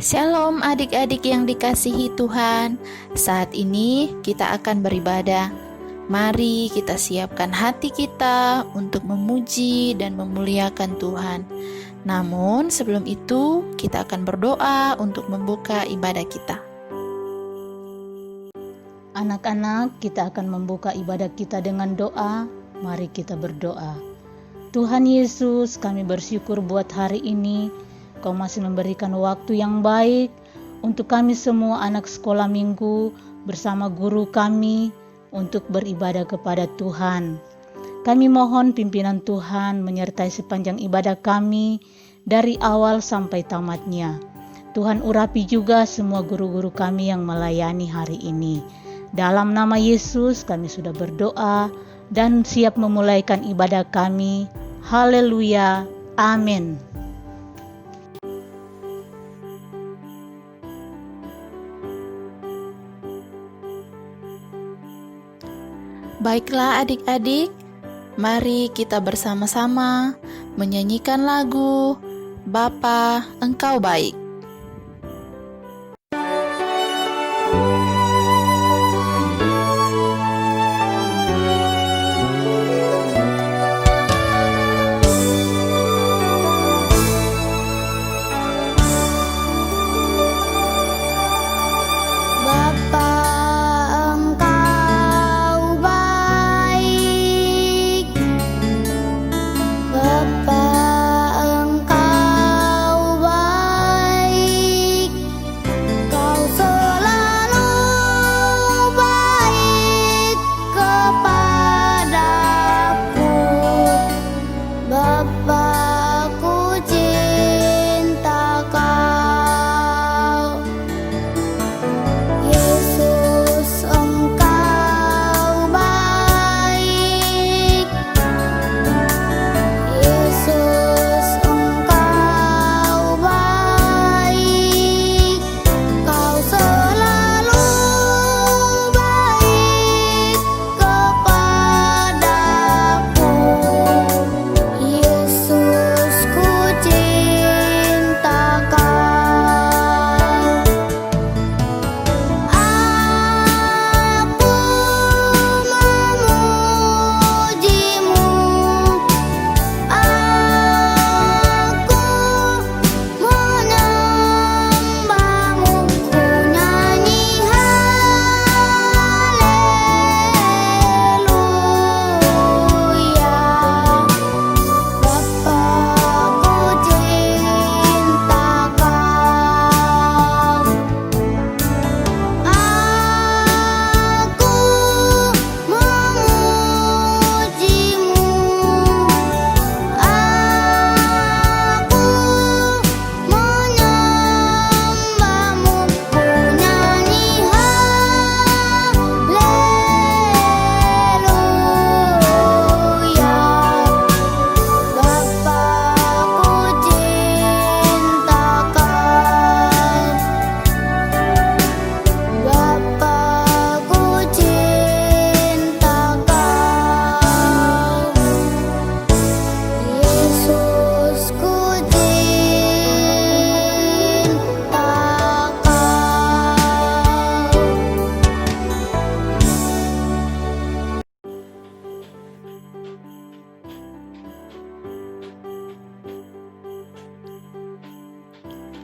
Shalom adik-adik yang dikasihi Tuhan. Saat ini kita akan beribadah. Mari kita siapkan hati kita untuk memuji dan memuliakan Tuhan. Namun sebelum itu kita akan berdoa untuk membuka ibadah kita. Anak-anak, kita akan membuka ibadah kita dengan doa. Mari kita berdoa. Tuhan Yesus, kami bersyukur buat hari ini. Kau masih memberikan waktu yang baik untuk kami semua anak sekolah minggu bersama guru kami untuk beribadah kepada Tuhan. Kami mohon pimpinan Tuhan menyertai sepanjang ibadah kami dari awal sampai tamatnya. Tuhan urapi juga semua guru-guru kami yang melayani hari ini. Dalam nama Yesus kami sudah berdoa dan siap memulaikan ibadah kami. Haleluya. Amin. Baiklah adik-adik, mari kita bersama-sama menyanyikan lagu Bapa Engkau Baik.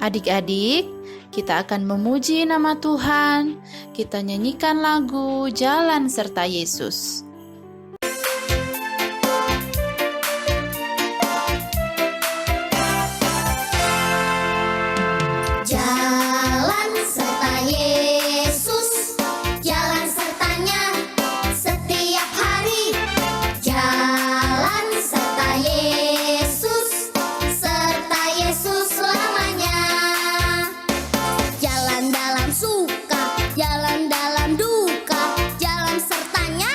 Adik-adik, kita akan memuji nama Tuhan. Kita nyanyikan lagu Jalan Serta Yesus. Jalan serta Yesus, jalan sertanya setiap hari. Jalan serta Yesus, serta Yesus selamanya. Jalan dalam suka, jalan dalam duka, jalan sertanya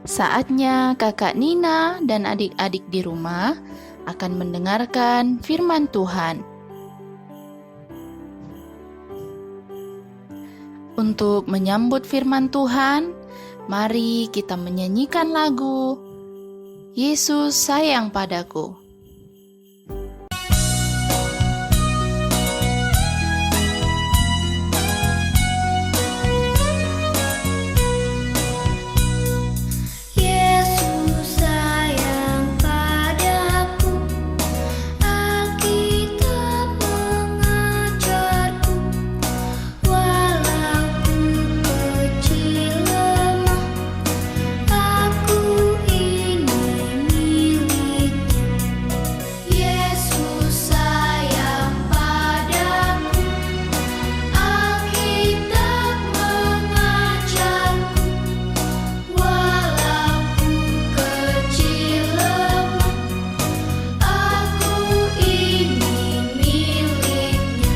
Saatnya kakak Nina dan adik-adik di rumah akan mendengarkan firman Tuhan. Untuk menyambut firman Tuhan, mari kita menyanyikan lagu Yesus Sayang Padaku. Yesus sayang padaku, Alkitab mengajarku, walau ku kecil lemah, aku ini miliknya. Yesus sayang padaku, Alkitab mengajarku, walau ku kecil lemah, aku ini miliknya.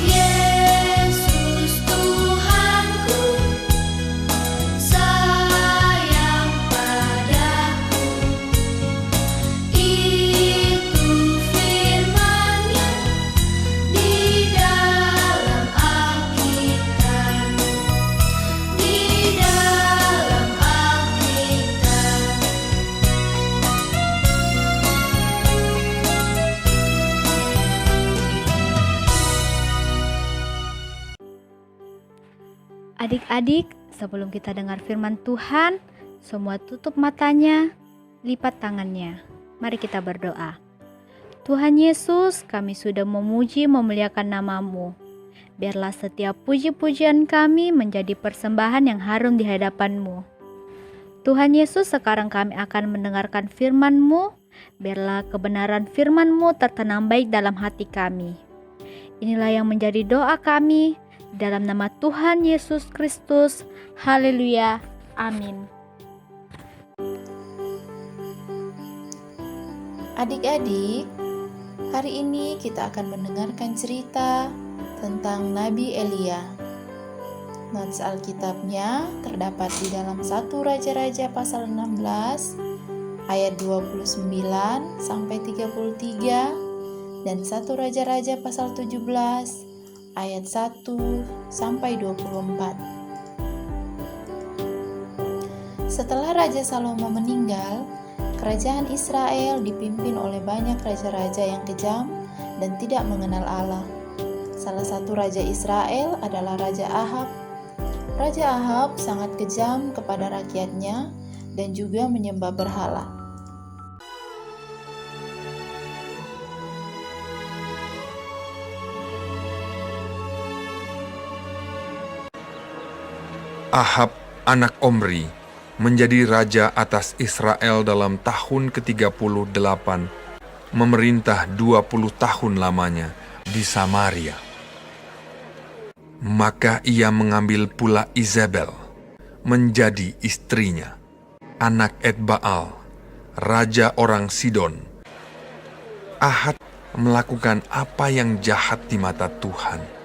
Yesus Tuhanku, sayang padaku, itu firman-Nya di dalam Alkitab, di dalam Alkitab. Adik-adik, sebelum kita dengar firman Tuhan, semua tutup matanya, lipat tangannya. Mari kita berdoa. Tuhan Yesus, kami sudah memuji memuliakan nama-Mu. Biarlah setiap puji-pujian kami menjadi persembahan yang harum di hadapan-Mu. Tuhan Yesus, sekarang kami akan mendengarkan firman-Mu. Biarlah kebenaran firman-Mu tertanam baik dalam hati kami. Inilah yang menjadi doa kami. Dalam nama Tuhan Yesus Kristus, haleluya, amin. Adik-adik, hari ini kita akan mendengarkan cerita tentang Nabi Elia. Notes Alkitabnya terdapat di dalam 1 Raja-Raja pasal 16 ayat 29 sampai 33 dan 1 Raja-Raja pasal 17 ayat 1 sampai 24. Setelah Raja Salomo meninggal, kerajaan Israel dipimpin oleh banyak raja-raja yang kejam dan tidak mengenal Allah. Salah satu raja Israel adalah Raja Ahab. Raja Ahab sangat kejam kepada rakyatnya dan juga menyembah berhala. Ahab, anak Omri, menjadi raja atas Israel dalam tahun ke-38, memerintah 20 tahun lamanya di Samaria. Maka ia mengambil pula Izabel menjadi istrinya, anak Etbaal, raja orang Sidon. Ahab melakukan apa yang jahat di mata Tuhan.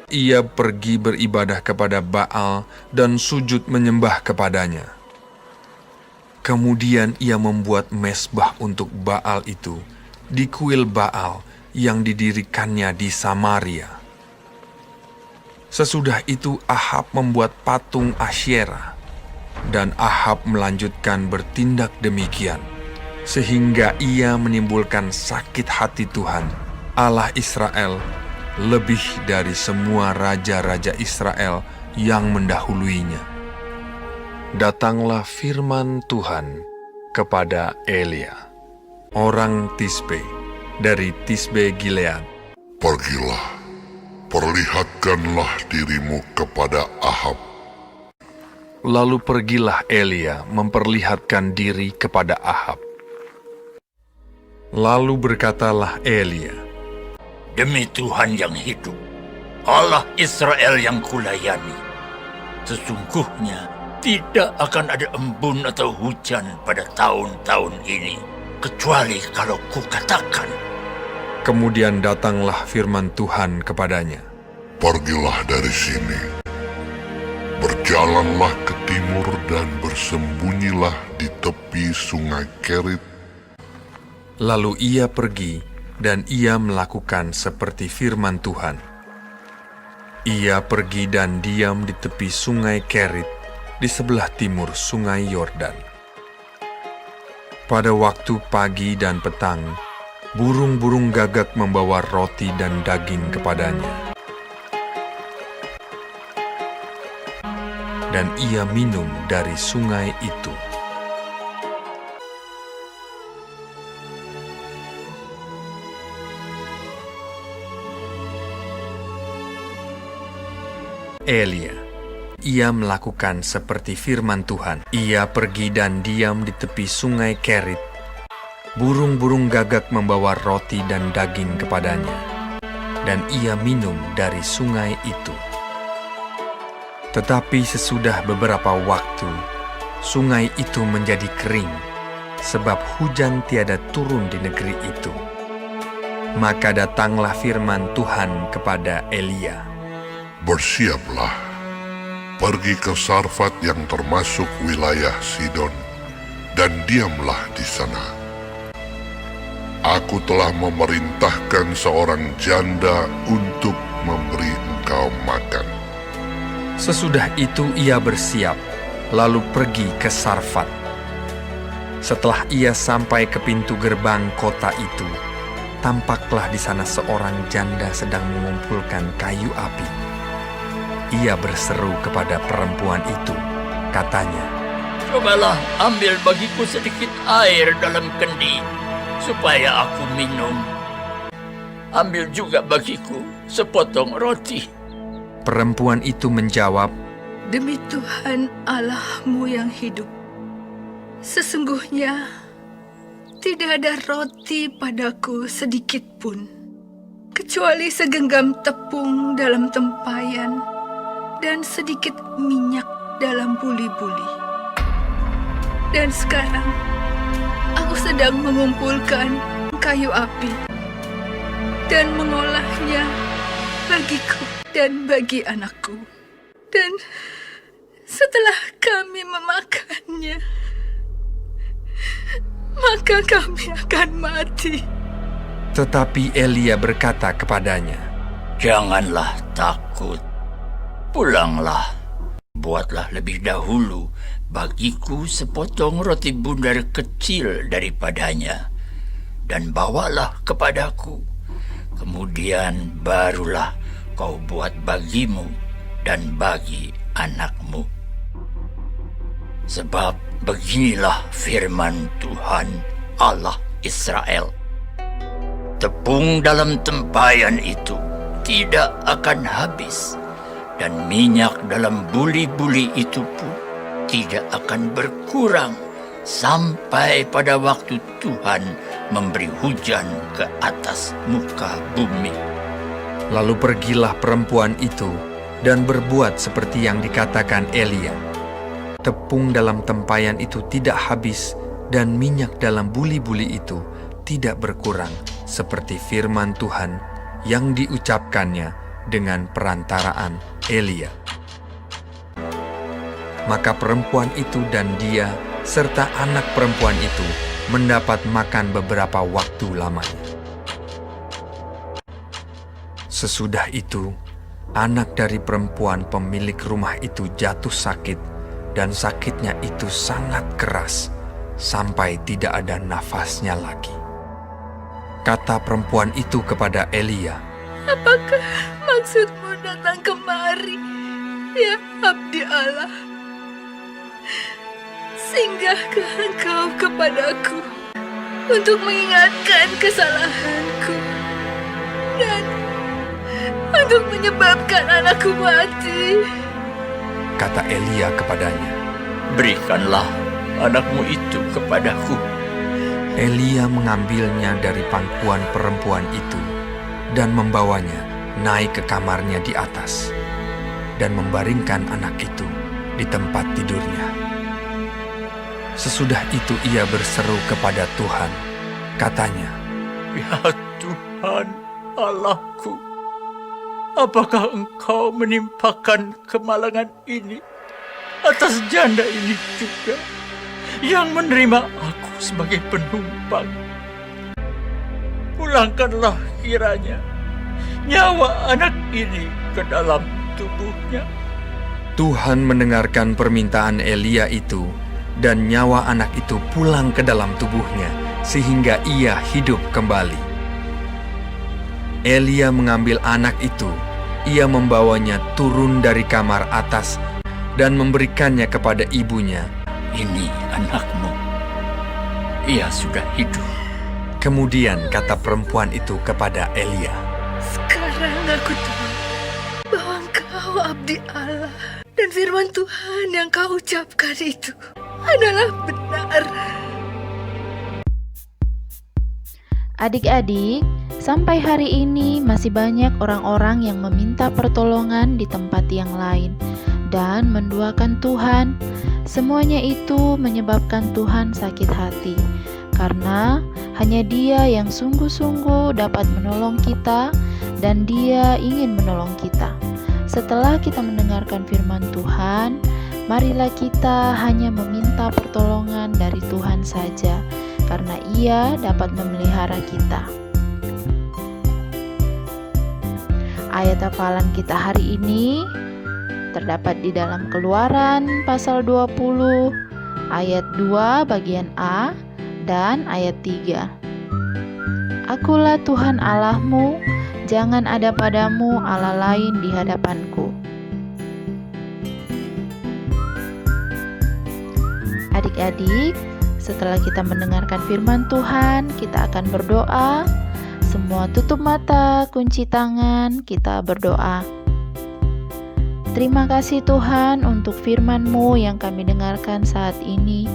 Ia pergi beribadah kepada Baal dan sujud menyembah kepadanya. Kemudian ia membuat mezbah untuk Baal itu di kuil Baal yang didirikannya di Samaria. Sesudah itu Ahab membuat patung Asyera, dan Ahab melanjutkan bertindak demikian, sehingga ia menimbulkan sakit hati Tuhan, Allah Israel, lebih dari semua raja-raja Israel yang mendahuluinya. Datanglah firman Tuhan kepada Elia, orang Tisbe, dari Tisbe Gilead. Pergilah, perlihatkanlah dirimu kepada Ahab. Lalu pergilah Elia memperlihatkan diri kepada Ahab. Lalu berkatalah Elia, Demi Tuhan yang hidup, Allah Israel yang kulayani, sesungguhnya tidak akan ada embun atau hujan pada tahun-tahun ini, kecuali kalau kukatakan. Kemudian datanglah firman Tuhan kepadanya. Pergilah dari sini. Berjalanlah ke timur dan bersembunyilah di tepi sungai Kerit. Lalu ia pergi dan ia melakukan seperti firman Tuhan. Ia pergi dan diam di tepi sungai Kerit di sebelah timur sungai Yordan. Pada waktu pagi dan petang, burung-burung gagak membawa roti dan daging kepadanya. Dan ia minum dari sungai itu. Elia, ia melakukan seperti firman Tuhan. Ia pergi dan diam di tepi sungai Kerit. Burung-burung gagak membawa roti dan daging kepadanya, dan ia minum dari sungai itu. Tetapi sesudah beberapa waktu, sungai itu menjadi kering, sebab hujan tiada turun di negeri itu. Maka datanglah firman Tuhan kepada Elia. Bersiaplah, pergi ke Sarfat yang termasuk wilayah Sidon, dan diamlah di sana. Aku telah memerintahkan seorang janda untuk memberi engkau makan. Sesudah itu ia bersiap, lalu pergi ke Sarfat. Setelah ia sampai ke pintu gerbang kota itu, tampaklah di sana seorang janda sedang mengumpulkan kayu api. Ia berseru kepada perempuan itu, katanya, Cobalah ambil bagiku sedikit air dalam kendi, supaya aku minum. Ambil juga bagiku sepotong roti. Perempuan itu menjawab, Demi Tuhan Allahmu yang hidup, sesungguhnya tidak ada roti padaku sedikit pun, kecuali segenggam tepung dalam tempayan dan sedikit minyak dalam buli-buli. Dan sekarang aku sedang mengumpulkan kayu api dan mengolahnya bagiku dan bagi anakku. Dan setelah kami memakannya, maka kami akan mati. tetapi Elia berkata kepadanya, Janganlah takut. Pulanglah, buatlah lebih dahulu bagiku sepotong roti bundar kecil daripadanya, dan bawalah kepadaku. Kemudian barulah kau buat bagimu dan bagi anakmu. Sebab beginilah firman Tuhan Allah Israel. Tepung dalam tempayan itu tidak akan habis, dan minyak dalam buli-buli itu pun tidak akan berkurang sampai pada waktu Tuhan memberi hujan ke atas muka bumi. Lalu pergilah perempuan itu dan berbuat seperti yang dikatakan Elia. Tepung dalam tempayan itu tidak habis dan minyak dalam buli-buli itu tidak berkurang, seperti firman Tuhan yang diucapkannya dengan perantaraan Elia. Maka perempuan itu dan dia serta anak perempuan itu mendapat makan beberapa waktu lamanya. Sesudah itu, anak dari perempuan pemilik rumah itu jatuh sakit, dan sakitnya itu sangat keras, sampai tidak ada nafasnya lagi. Kata perempuan itu kepada Elia, Apakah maksudmu datang kemari, ya abdi Allah? Singgahkah engkau kepadaku untuk mengingatkan kesalahanku dan untuk menyebabkan anakku mati? Kata Elia kepadanya. Berikanlah anakmu itu kepadaku. Elia mengambilnya dari pangkuan perempuan itu dan membawanya naik ke kamarnya di atas dan membaringkan anak itu di tempat tidurnya. Sesudah itu ia berseru kepada Tuhan, katanya, Ya Tuhan Allahku, apakah engkau menimpakan kemalangan ini atas janda ini juga yang menerima aku sebagai penumpang. Pulangkanlah kiranya nyawa anak ini ke dalam tubuhnya. Tuhan mendengarkan permintaan Elia itu, dan nyawa anak itu pulang ke dalam tubuhnya, sehingga ia hidup kembali. Elia mengambil anak itu, ia membawanya turun dari kamar atas dan memberikannya kepada ibunya. Ini anakmu, ia sudah hidup. Kemudian kata perempuan itu kepada Elia, Sekarang aku tahu bahwa engkau abdi Allah dan firman Tuhan yang kau ucapkan itu adalah benar. Adik-adik, sampai hari ini masih banyak orang-orang yang meminta pertolongan di tempat yang lain dan menduakan Tuhan. Semuanya itu menyebabkan Tuhan sakit hati, karena hanya Dia yang sungguh-sungguh dapat menolong kita dan Dia ingin menolong kita. Setelah kita mendengarkan firman Tuhan, marilah kita hanya meminta pertolongan dari Tuhan saja, karena Ia dapat memelihara kita. Ayat hafalan kita hari ini terdapat di dalam Keluaran pasal 20 ayat 2 bagian A dan ayat 3. Akulah Tuhan Allahmu, jangan ada padamu Allah lain di hadapanku. Adik-adik, setelah kita mendengarkan firman Tuhan, kita akan berdoa. Semua tutup mata, kunci tangan, kita berdoa. Terima kasih Tuhan untuk firman-Mu yang kami dengarkan saat ini.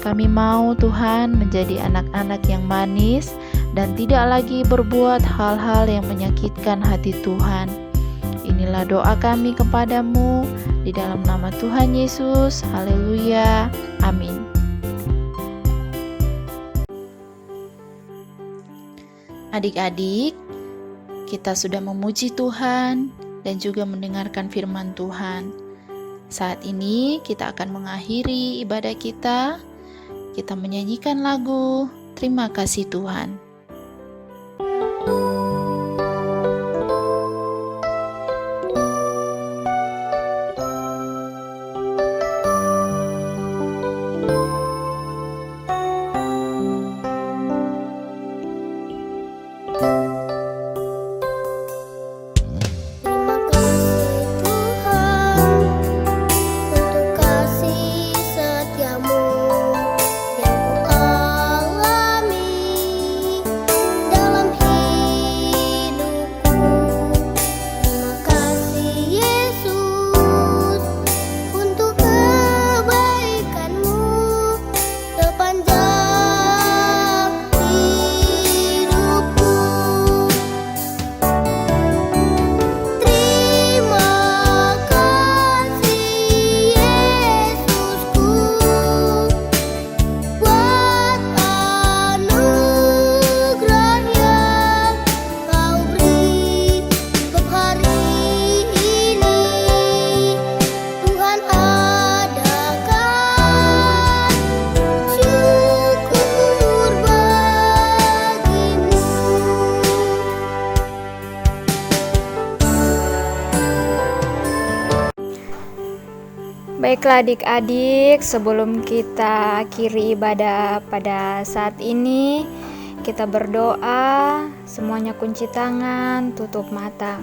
Kami mau Tuhan menjadi anak-anak yang manis dan tidak lagi berbuat hal-hal yang menyakitkan hati Tuhan. Inilah doa kami kepadamu di dalam nama Tuhan Yesus. Haleluya. Amin. Adik-adik, kita sudah memuji Tuhan dan juga mendengarkan firman Tuhan. Saat ini kita akan mengakhiri ibadah kita. Kita menyanyikan lagu Terima Kasih Tuhan. Terima kasih Tuhan untuk kasih setiamu yang kualami dalam hidupku. Terima kasih Yesus untuk kebaikanmu sepanjang hidupku. Terima kasih Yesusku buat anugerah yang Kau beri untuk hari ini. Tuhan adakan syukur bagimu. Baiklah adik-adik, sebelum kita akhiri ibadah pada saat ini, kita berdoa, semuanya kunci tangan, tutup mata.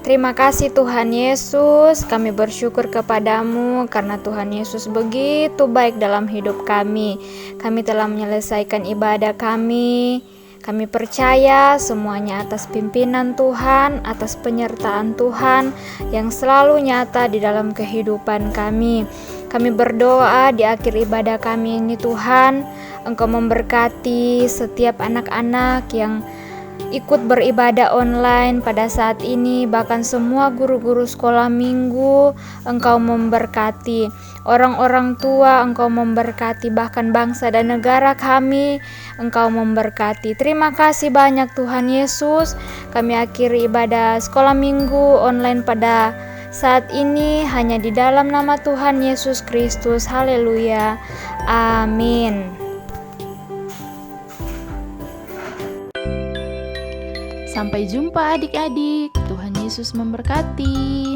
Terima kasih Tuhan Yesus, kami bersyukur kepadamu karena Tuhan Yesus begitu baik dalam hidup kami. Kami telah menyelesaikan ibadah kami. Kami percaya semuanya atas pimpinan Tuhan, atas penyertaan Tuhan yang selalu nyata di dalam kehidupan kami. Kami berdoa di akhir ibadah kami ini Tuhan, Engkau memberkati setiap anak-anak yang ikut beribadah online pada saat ini, bahkan semua guru-guru sekolah minggu. Engkau memberkati orang-orang tua, Engkau memberkati bahkan bangsa dan negara kami, Engkau memberkati. Terima kasih banyak Tuhan Yesus. Kami akhiri ibadah sekolah minggu online pada saat ini hanya di dalam nama Tuhan Yesus Kristus. Haleluya. Amin. Sampai jumpa adik-adik. Tuhan Yesus memberkati.